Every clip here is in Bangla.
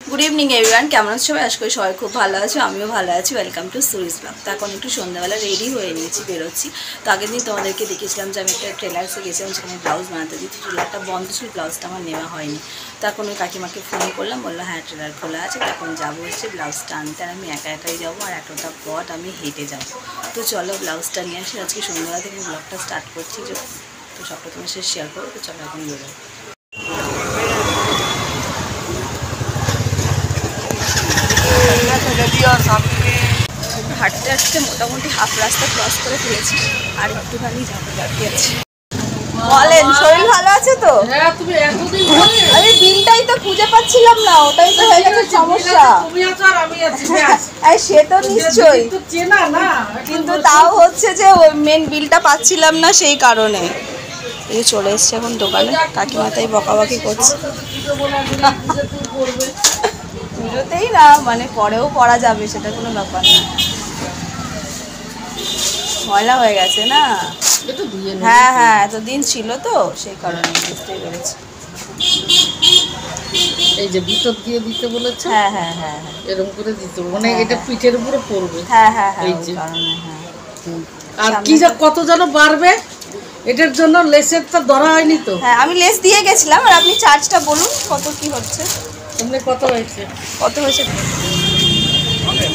গুড ইভিনিং এভরিওয়ান, কেমন আছো সবাই? আশা করি সবাই খুব ভালো আছো, আমিও ভালো আছি। Welcome to Suri's blog. তো এখন একটু সন্ধ্যাবেলা রেডি হয়ে নিয়েছি, বেরোচ্ছি। তো আগের দিন তোমাদেরকে দেখিয়েছিলাম যে আমি একটা ট্রেলার্সে গেছিলাম, সেখানে ব্লাউজ বানাতে দিই। ট্রেলারটা বন্ধ ছিল, ব্লাউজটা আমার নেওয়া হয়নি। তো এখন ওই কাকিমাকে ফোন করলাম, বললো হ্যাঁ ট্রেলার খোলা আছে। তো এখন যাবো হচ্ছে ব্লাউজটা আনতে, আর আমি একা একাই যাবো, আর একটা পথ আমি হেঁটে যাবো। তো চলো ব্লাউজটা নিয়ে আসি। আজকে সন্ধ্যাবেলা থেকে ব্লগটা স্টার্ট করছি, তো সবটা তোমার সাথে শেয়ার করবো। তো চলো এখন বেরোবো। হাঁটতে হাঁটতে মোটামুটি হাফ রাস্তা ক্রস করে ফেলেছি, আর একটুখানি যাতে বাকি আছে। বলেন, শরীর ভালো আছে তো? আমি বিলটাই তো খুঁজে পাচ্ছিলাম না, ওটাই তো হয়ে গেছে সমস্যা। সে তো নিশ্চয়ই, কিন্তু তাও হচ্ছে যে ওই মেন বিলটা পাচ্ছিলাম না, সেই কারণে এই চলে এসছে এখন দোকানে। কাকিমা তাই বকাবকি করছে, পুজোতেই না, মানে পরেও পরা যাবে, সেটা কোনো ব্যাপার না। ময়লা হয়ে গেছে না? হ্যাঁ হ্যাঁ, এতদিন ছিল তো, সেই কারণে বুঝতেই পেরেছি। এই যে ভিতর দিয়ে দিতে বলেছে। হ্যাঁ হ্যাঁ হ্যাঁ হ্যাঁ, এরকম করে দিতে, মানে এটা পিঠের উপরে পড়বে। হ্যাঁ হ্যাঁ হ্যাঁ, এই ওই যে কারণে। হ্যাঁ, আর কি যা কত যেন বাড়বে, এটার জন্য লেসের তো ধরা হয়নি তো। হ্যাঁ, আমি লেস দিয়ে গেছিলাম। আর আপনি চার্জটা বলুন কত কি হচ্ছে। এমনি কত হয়েছে? কত হয়েছে?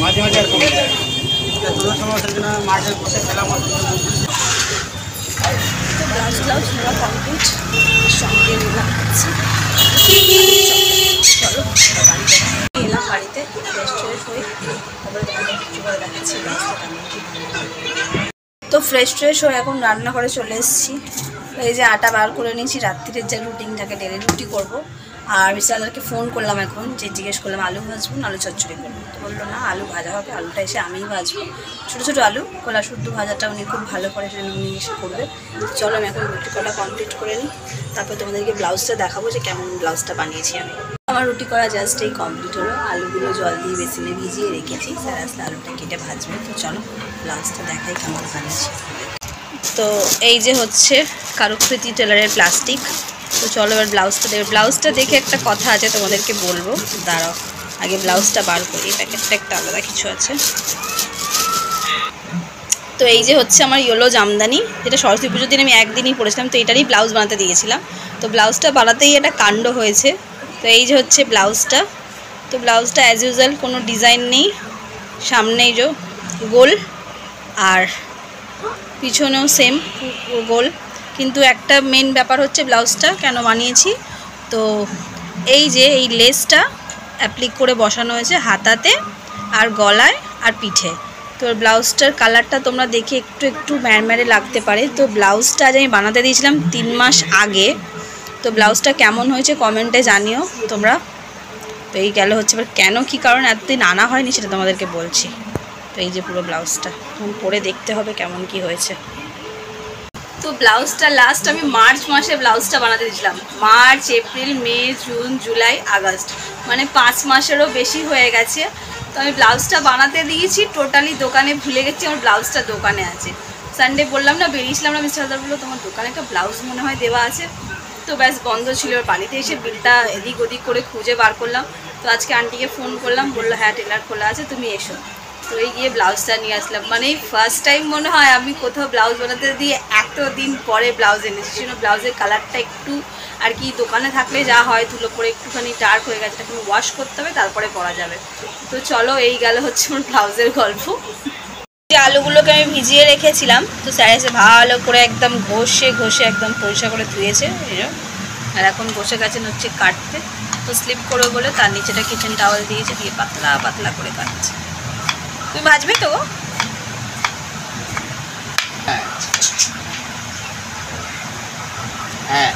মাঝে মাঝে এরকম তোদের সমস্যার জন্য মাঠে বসে খেলা মতো। তো ব্লাউজ নেওয়া কমপ্লিট, সঙ্গে নিলাম হচ্ছে। চলো বাড়িতে এলাম, বাড়িতে ফ্রেশ ট্রেশ হয়ে তারপরে তোমাদের কিছু করে দেখাচ্ছি ব্লাউজটা কেমন কি। তো ফ্রেশ ট্রেশ হয়ে এখন রান্না করে চলে এসেছি। এই যে আটা বার করে নিয়েছি, রাত্রির যে রুটিন থাকে, ডেলি রুটি করবো। আর বিশালদারকে ফোন করলাম এখন, যে জিজ্ঞেস করলাম আলু ভাজবো না আলু চচ্চড়ি করবো। তো বললো না, আলু ভাজা হবে, আলুটা এসে আমিই ভাজবো। ছোটো ছোটো আলু, কলা শুদ্ধ ভাজাটা উনি খুব ভালো করে উনি এসে করবে। চলো আমি এখন রুটি কটা কমপ্লিট করে নিই, তারপর তোমাদেরকে ব্লাউজটা দেখাবো যে কেমন ব্লাউজটা বানিয়েছি আমি। আমার রুটি করা জাস্ট এই কমপ্লিট হলো। আলুগুলো জল দিয়ে বেসিনে ভিজিয়ে রেখেছি, স্যার আসলে আলুটা কেটে ভাজবে। তো চলো ব্লাউজটা দেখাই কেমন বানিয়েছি। তো এই যে হচ্ছে কারুকৃতি টেলারের প্লাস্টিক। তো চলো এবার ব্লাউজটা দেবে। ব্লাউজটা দেখে একটা কথা আছে তোমাদেরকে বলবো, দাঁড়াও আগে ব্লাউজটা বার করি। প্যাকেটটা একটা আলাদা কিছু আছে। তো এই যে হচ্ছে আমার ইয়েলো জামদানি, যেটা সরস্বতী পুজোর দিন আমি একদিনই পরেছিলাম। তো এটারই ব্লাউজ বানাতে দিয়েছিলাম। তো ব্লাউজটা বানাতেই একটা কাণ্ড হয়েছে। তো এই যে হচ্ছে ব্লাউজটা। তো ব্লাউজটা অ্যাজ ইউজুয়াল কোনো ডিজাইন নেই, সামনেই যে গোল আর পিছনেও সেম গোল। কিন্তু একটা মেন ব্যাপার হচ্ছে ব্লাউজটা কেন বানিয়েছি, তো এই যে এই লেসটা অ্যাপ্লিক করে বসানো হয়েছে হাতাতে আর গলায় আর পিঠে। তো ব্লাউজটার কালারটা তোমরা দেখে একটু একটু ম্যারম্যারে লাগতে পারে। তো ব্লাউজটা আজ আমি বানাতে দিয়েছিলাম 3 মাস আগে। তো ব্লাউজটা কেমন হয়েছে কমেন্টে জানিও তোমরা। তো এই গেল হচ্ছে, এবার কেন কী কারণ এতদিন আনা হয়নি সেটা তোমাদেরকে বলছি। তো এই যে পুরো ব্লাউজটা এখন পরে দেখতে হবে কেমন কি হয়েছে। তো ব্লাউজটা লাস্ট আমি মার্চ মাসে ব্লাউজটা বানাতে দিয়েছিলাম। মার্চ, এপ্রিল, মে, জুন, জুলাই, আগস্ট, মানে 5 মাসেরও বেশি হয়ে গেছে। তো আমি ব্লাউজটা বানাতে দিয়েছি, টোটালি দোকানে ভুলে গেছি আমার ব্লাউজটা দোকানে আছে। সানডে বললাম না, বেরিয়েছিলাম না, মিস্টার দাদা বললো তোমার দোকানে একটা ব্লাউজ মনে হয় দেওয়া আছে। তো ব্যাস বন্ধ ছিল। বাড়িতে এসে বিলটা এদিক ওদিক করে খুঁজে বার করলাম। তো আজকে আন্টিকে ফোন করলাম, বললো হ্যাঁ টেলার খোলা আছে, তুমি এসো। তো এই গিয়ে ব্লাউজটা নিয়ে আসলাম। মানে এই ফার্স্ট টাইম মনে হয় আমি কোথাও ব্লাউজ বানাতে দিয়ে এতদিন পরে ব্লাউজ এনেছি। সেজন্য ব্লাউজের কালারটা একটু আর কি, দোকানে থাকলে যা হয় ধুলো পরে একটুখানি ডার্ক হয়ে গেছে, এখন ওয়াশ করতে হবে তারপরে পরা যাবে। তো চলো এই গেল হচ্ছে আমার ব্লাউজের গল্প। যে আলুগুলোকে আমি ভিজিয়ে রেখেছিলাম, তো স্যার এসে ভালো করে একদম ঘষে ঘষে একদম পরিষ্কার করে ধুয়েছে। আর এখন বসে গেছেন হচ্ছে কাটতে। তো স্লিপ করে বলে তার নিচেটা কিচেন টাওয়াল দিয়েছে, দিয়ে পাতলা পাতলা করে কাটছে। তুমি ভাজবে তো? হ্যাঁ,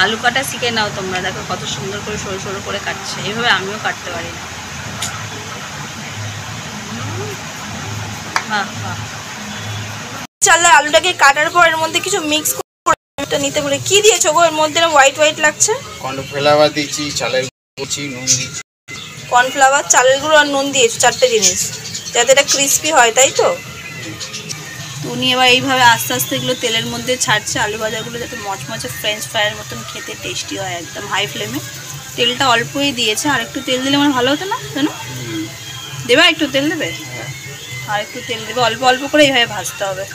আলু কাটা শিখে নাও তোমরা, দেখো কত সুন্দর করে সরু সরু করে কাটছে। এইভাবে আমিও কাটতে পারি না। বাহ বাহ। চালে আলুটাকে কাটার পর এর মধ্যে কিছু মিক্স করে নিতে বলে, কি দিয়েছো গো এর মধ্যে? হোয়াইট হোয়াইট লাগছে। কর্নফ্লাওয়ার দিয়েছি, চালের দিয়েছি, নুন দিয়েছি। কর্নফ্লাওয়ার, চালের গুঁড়ো আর নুন দিয়েছো, 4টে জিনিস, যাতে এটা ক্রিস্পি হয়, তাই তো? উনি এবার এইভাবে আস্তে আস্তে এগুলো তেলের মধ্যে ছাড়ছে, আলু ভাজাগুলো যাতে মচমচে ফ্রেঞ্চ ফ্রাইয়ের মতন খেতে টেস্টি হয়, একদম হাই ফ্লেমে। তেলটা অল্পই দিয়েছে, আর একটু তেল দিলে আমার ভালো হতো না জানো? দেবে একটু তেল দেবে, আর একটু তেল দেবে, অল্প অল্প করে এইভাবে ভাজতে হবে।